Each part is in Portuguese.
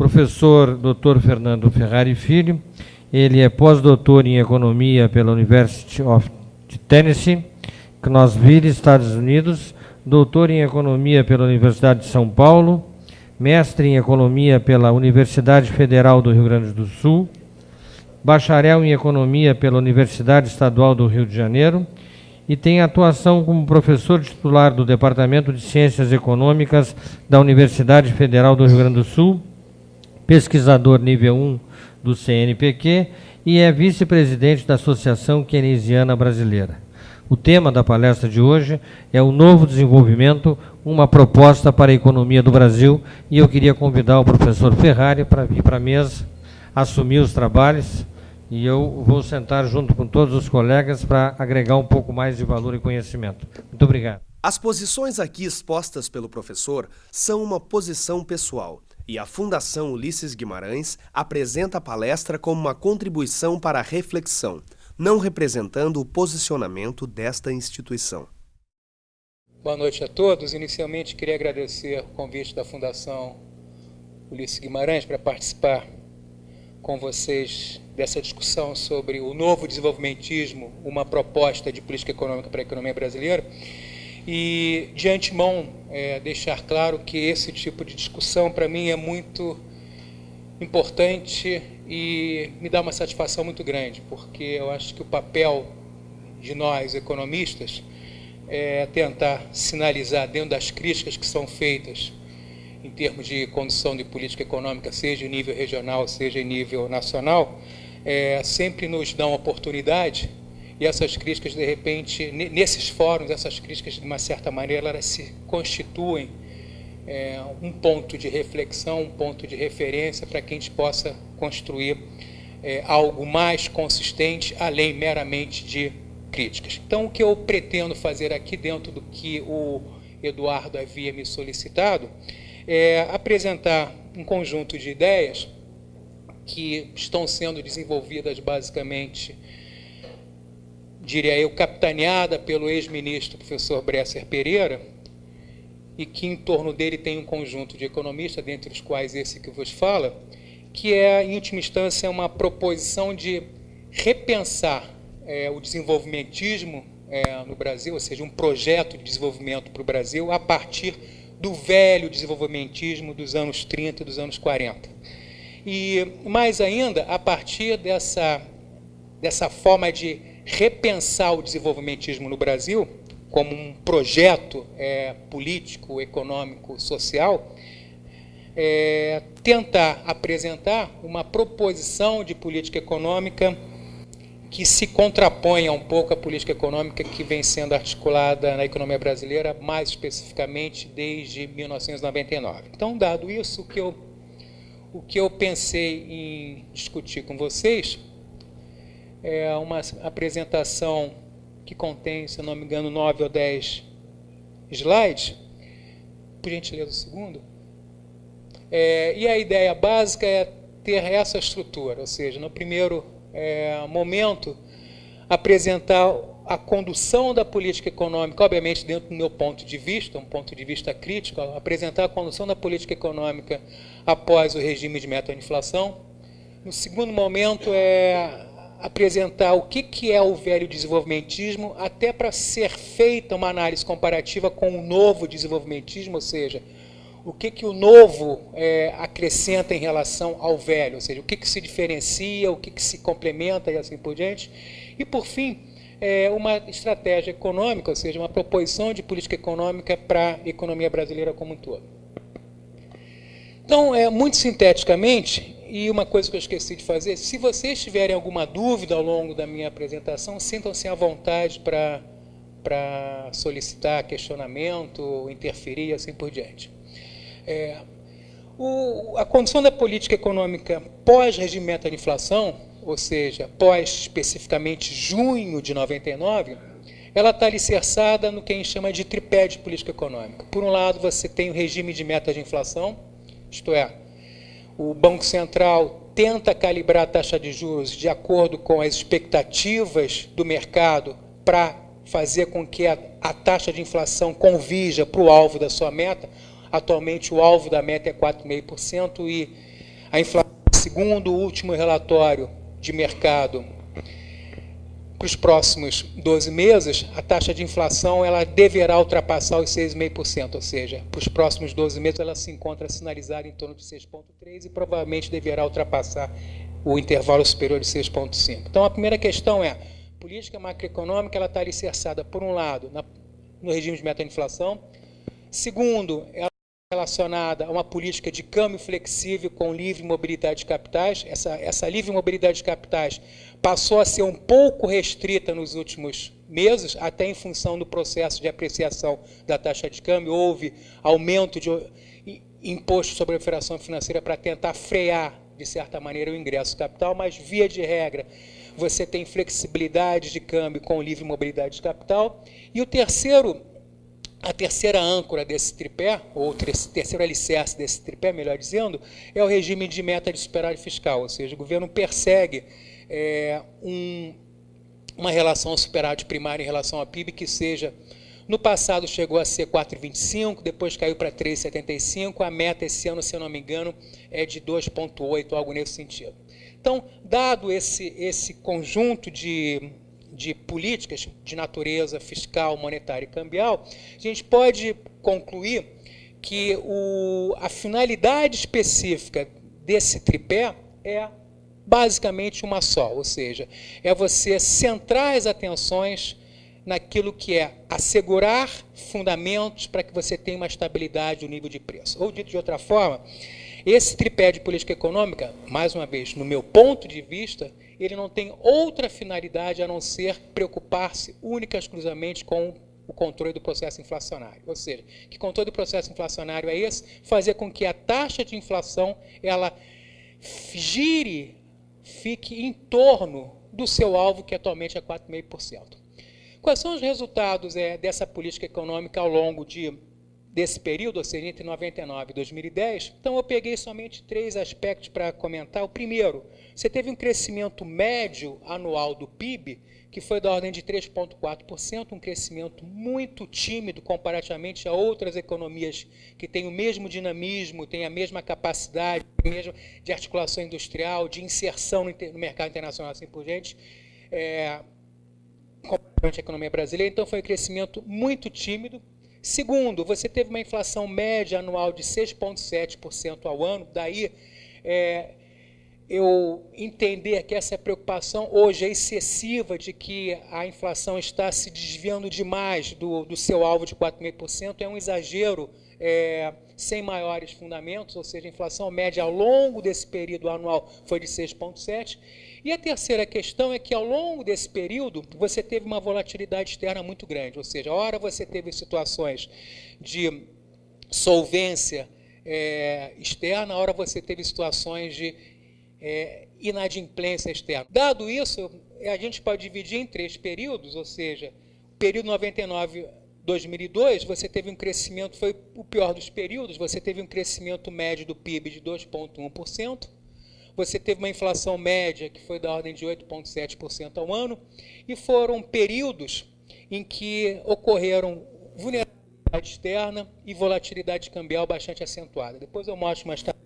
professor Dr. Fernando Ferrari Filho. Ele é pós-doutor em Economia pela University of Tennessee, Knoxville, Estados Unidos, doutor em Economia pela Universidade de São Paulo, mestre em Economia pela Universidade Federal do Rio Grande do Sul, bacharel em Economia pela Universidade Estadual do Rio de Janeiro e tem atuação como professor titular do Departamento de Ciências Econômicas da Universidade Federal do Rio Grande do Sul, pesquisador nível 1 do CNPq e é vice-presidente da Associação Keynesiana Brasileira. O tema da palestra de hoje é o novo desenvolvimento, uma proposta para a economia do Brasil, e eu queria convidar o professor Ferrari para vir para a mesa, assumir os trabalhos, e eu vou sentar junto com todos os colegas para agregar um pouco mais de valor e conhecimento. Muito obrigado. As posições aqui expostas pelo professor são uma posição pessoal, e a Fundação Ulisses Guimarães apresenta a palestra como uma contribuição para a reflexão, não representando o posicionamento desta instituição. Boa noite a todos. Inicialmente, queria agradecer o convite da Fundação Ulisses Guimarães para participar com vocês dessa discussão sobre o novo desenvolvimentismo, uma proposta de política econômica para a economia brasileira. E, de antemão, deixar claro que esse tipo de discussão, para mim, é muito importante e me dá uma satisfação muito grande, porque eu acho que o papel de nós, economistas, é tentar sinalizar, dentro das críticas que são feitas em termos de condução de política econômica, seja em nível regional, seja em nível nacional, sempre nos dão oportunidade, e essas críticas, de repente, nesses fóruns, essas críticas, de uma certa maneira, elas se constituem um ponto de reflexão, um ponto de referência para que a gente possa construir algo mais consistente, além meramente de críticas. Então, o que eu pretendo fazer aqui, dentro do que o Eduardo havia me solicitado, é apresentar um conjunto de ideias que estão sendo desenvolvidas basicamente, diria eu, capitaneada pelo ex-ministro professor Bresser Pereira, e que em torno dele tem um conjunto de economistas, dentre os quais esse que vos fala, que é, em última instância, uma proposição de repensar o desenvolvimentismo no Brasil, ou seja, um projeto de desenvolvimento para o Brasil a partir do velho desenvolvimentismo dos anos 30 e dos anos 40. E, mais ainda, a partir dessa forma de repensar o desenvolvimentismo no Brasil, como um projeto político, econômico, social, tentar apresentar uma proposição de política econômica que se contraponha um pouco à política econômica que vem sendo articulada na economia brasileira, mais especificamente desde 1999. Então, dado isso, o que eu pensei em discutir com vocês é uma apresentação que contém, se eu não me engano, 9 ou 10 slides. Por gentileza, o segundo. E a ideia básica é ter essa estrutura, ou seja, no primeiro momento, apresentar a condução da política econômica, obviamente dentro do meu ponto de vista, um ponto de vista crítico, apresentar a condução da política econômica após o regime de meta de inflação. No segundo momento, apresentar o que é o velho desenvolvimentismo, até para ser feita uma análise comparativa com o novo desenvolvimentismo, ou seja, o que o novo acrescenta em relação ao velho, ou seja, o que se diferencia, o que se complementa e assim por diante. E, por fim, uma estratégia econômica, ou seja, uma proposição de política econômica para a economia brasileira como um todo. Então, muito sinteticamente, e uma coisa que eu esqueci de fazer, se vocês tiverem alguma dúvida ao longo da minha apresentação, sintam-se à vontade para solicitar questionamento, interferir e assim por diante. A condição da política econômica pós-regimento da inflação, ou seja, pós especificamente junho de 99, ela está alicerçada no que a gente chama de tripé de política econômica. Por um lado, você tem o regime de meta de inflação, isto é, o Banco Central tenta calibrar a taxa de juros de acordo com as expectativas do mercado para fazer com que a taxa de inflação convija para o alvo da sua meta. Atualmente, o alvo da meta é 4,5% e A inflação, segundo o último relatório de mercado, para os próximos 12 meses, a taxa de inflação ela deverá ultrapassar os 6,5%, ou seja, para os próximos 12 meses ela se encontra sinalizada em torno de 6,3% e provavelmente deverá ultrapassar o intervalo superior de 6,5%. Então, a primeira questão é, a política macroeconômica ela está alicerçada, por um lado, no regime de meta de inflação, segundo, ela relacionada a uma política de câmbio flexível com livre mobilidade de capitais. Essa livre mobilidade de capitais passou a ser um pouco restrita nos últimos meses, até em função do processo de apreciação da taxa de câmbio. Houve aumento de imposto sobre a operação financeira para tentar frear, de certa maneira, o ingresso capital, mas, via de regra, você tem flexibilidade de câmbio com livre mobilidade de capital. E a terceira âncora desse tripé, ou terceiro alicerce desse tripé, melhor dizendo, é o regime de meta de superávit fiscal, ou seja, o governo persegue uma relação superávit primário em relação ao PIB que seja, no passado chegou a ser 4,25, depois caiu para 3,75, a meta esse ano, se eu não me engano, é de 2,8, algo nesse sentido. Então, dado esse conjunto de políticas de natureza fiscal, monetária e cambial, a gente pode concluir que a finalidade específica desse tripé é basicamente uma só, ou seja, é você centrar as atenções naquilo que é assegurar fundamentos para que você tenha uma estabilidade do nível de preço. Ou, dito de outra forma, esse tripé de política econômica, mais uma vez, no meu ponto de vista, ele não tem outra finalidade a não ser preocupar-se única e exclusivamente com o controle do processo inflacionário. Ou seja, que controle do processo inflacionário é esse? Fazer com que a taxa de inflação ela gire, fique em torno do seu alvo, que atualmente é 4,5%. Quais são os resultados dessa política econômica ao longo desse período, ou seja, entre 99 e 2010? Então, eu peguei somente 3 aspectos para comentar. O primeiro, você teve um crescimento médio anual do PIB, que foi da ordem de 3,4%, um crescimento muito tímido comparativamente a outras economias que têm o mesmo dinamismo, têm a mesma capacidade de articulação industrial, de inserção no mercado internacional, assim por diante, comparativamente à economia brasileira. Então, foi um crescimento muito tímido. Segundo, você teve uma inflação média anual de 6,7% ao ano, daí eu entender que essa preocupação hoje é excessiva de que a inflação está se desviando demais do seu alvo de 4,5%, é um exagero sem maiores fundamentos, ou seja, a inflação média ao longo desse período anual foi de 6,7%. E a terceira questão é que, ao longo desse período, você teve uma volatilidade externa muito grande, ou seja, a hora você teve situações de solvência externa, a hora você teve situações de inadimplência externa. Dado isso, a gente pode dividir em 3 períodos, ou seja, o período 99-2002, você teve um crescimento, foi o pior dos períodos, você teve um crescimento médio do PIB de 2,1%, você teve uma inflação média que foi da ordem de 8,7% ao ano, e foram períodos em que ocorreram vulnerabilidade externa e volatilidade cambial bastante acentuada. Depois eu mostro mais tarde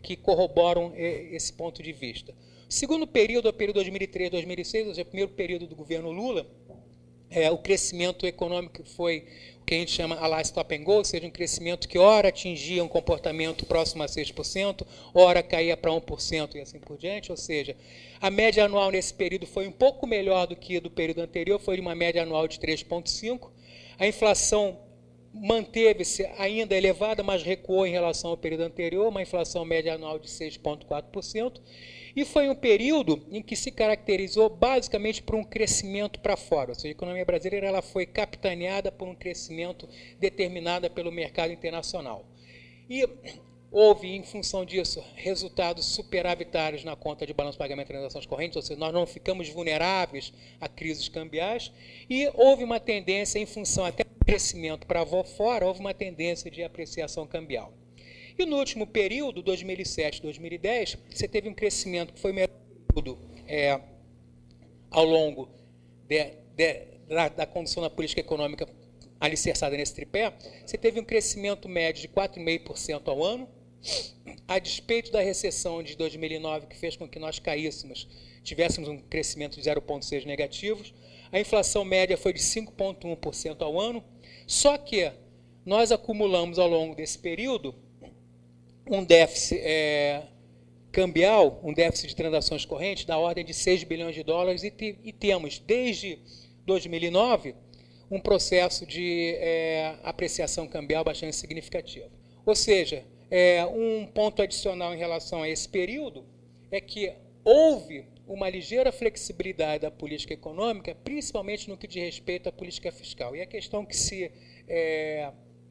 que corroboram esse ponto de vista. O segundo período é o período 2003-2006, ou seja, o primeiro período do governo Lula, o crescimento econômico foi o que a gente chama a lá stop and go, ou seja, um crescimento que ora atingia um comportamento próximo a 6%, ora caía para 1% e assim por diante, ou seja, a média anual nesse período foi um pouco melhor do que do período anterior, foi de uma média anual de 3,5%, a inflação manteve-se ainda elevada, mas recuou em relação ao período anterior, uma inflação média anual de 6,4%, e foi um período em que se caracterizou basicamente por um crescimento para fora, ou seja, a economia brasileira ela foi capitaneada por um crescimento determinado pelo mercado internacional. E houve, em função disso, resultados superavitários na conta de balanço de pagamento e transações correntes, ou seja, nós não ficamos vulneráveis a crises cambiais, e houve uma tendência, em função até do crescimento para fora, houve uma tendência de apreciação cambial. E no último período, 2007-2010, você teve um crescimento que foi o melhor período ao longo da condição da política econômica, alicerçada nesse tripé, você teve um crescimento médio de 4,5% ao ano, a despeito da recessão de 2009, que fez com que nós tivéssemos um crescimento de 0,6 negativos, a inflação média foi de 5,1% ao ano, só que nós acumulamos ao longo desse período um déficit cambial, um déficit de transações correntes da ordem de 6 bilhões de dólares e temos, desde 2009, um processo de apreciação cambial bastante significativo. Ou seja, um ponto adicional em relação a esse período é que houve uma ligeira flexibilidade da política econômica, principalmente no que diz respeito à política fiscal. E a questão que se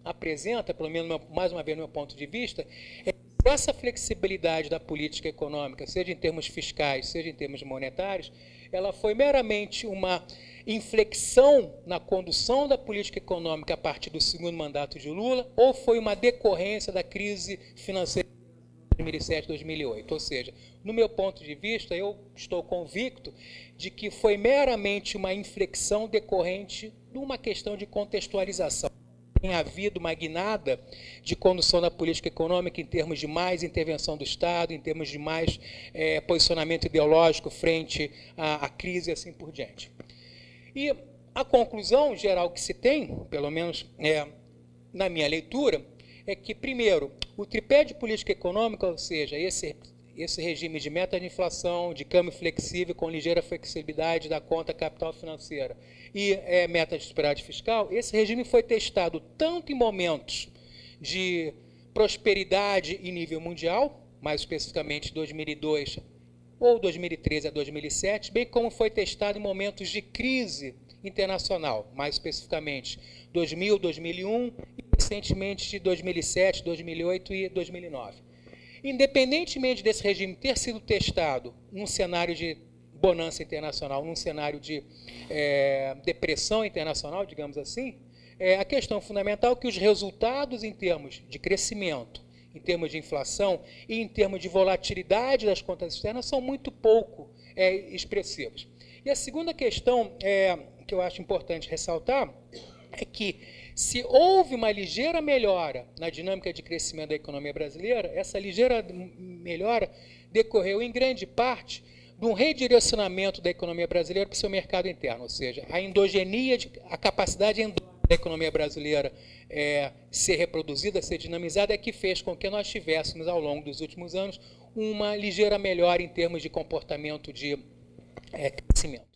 apresenta, pelo menos mais uma vez no meu ponto de vista, é que essa flexibilidade da política econômica, seja em termos fiscais, seja em termos monetários, ela foi meramente uma inflexão na condução da política econômica a partir do segundo mandato de Lula, ou foi uma decorrência da crise financeira de 2007, 2008. Ou seja, no meu ponto de vista, eu estou convicto de que foi meramente uma inflexão decorrente de uma questão de contextualização. Tem havido uma guinada de condução da política econômica em termos de mais intervenção do Estado, em termos de mais posicionamento ideológico frente à crise e assim por diante. E a conclusão geral que se tem, pelo menos na minha leitura, é que, primeiro, o tripé de política econômica, ou seja, esse regime de meta de inflação, de câmbio flexível com ligeira flexibilidade da conta capital financeira e meta de superávit fiscal, esse regime foi testado tanto em momentos de prosperidade em nível mundial, mais especificamente 2002 ou 2013 a 2007, bem como foi testado em momentos de crise internacional, mais especificamente 2000, 2001 e recentemente de 2007, 2008 e 2009. Independentemente desse regime ter sido testado num cenário de bonança internacional, num cenário de depressão internacional, digamos assim, a questão fundamental é que os resultados em termos de crescimento, em termos de inflação e em termos de volatilidade das contas externas são muito pouco expressivos. E a segunda questão que eu acho importante ressaltar é que, se houve uma ligeira melhora na dinâmica de crescimento da economia brasileira, essa ligeira melhora decorreu, em grande parte, de um redirecionamento da economia brasileira para o seu mercado interno, ou seja, a endogenia, a capacidade endógena da economia brasileira ser reproduzida, ser dinamizada, é que fez com que nós tivéssemos, ao longo dos últimos anos, uma ligeira melhora em termos de comportamento de crescimento.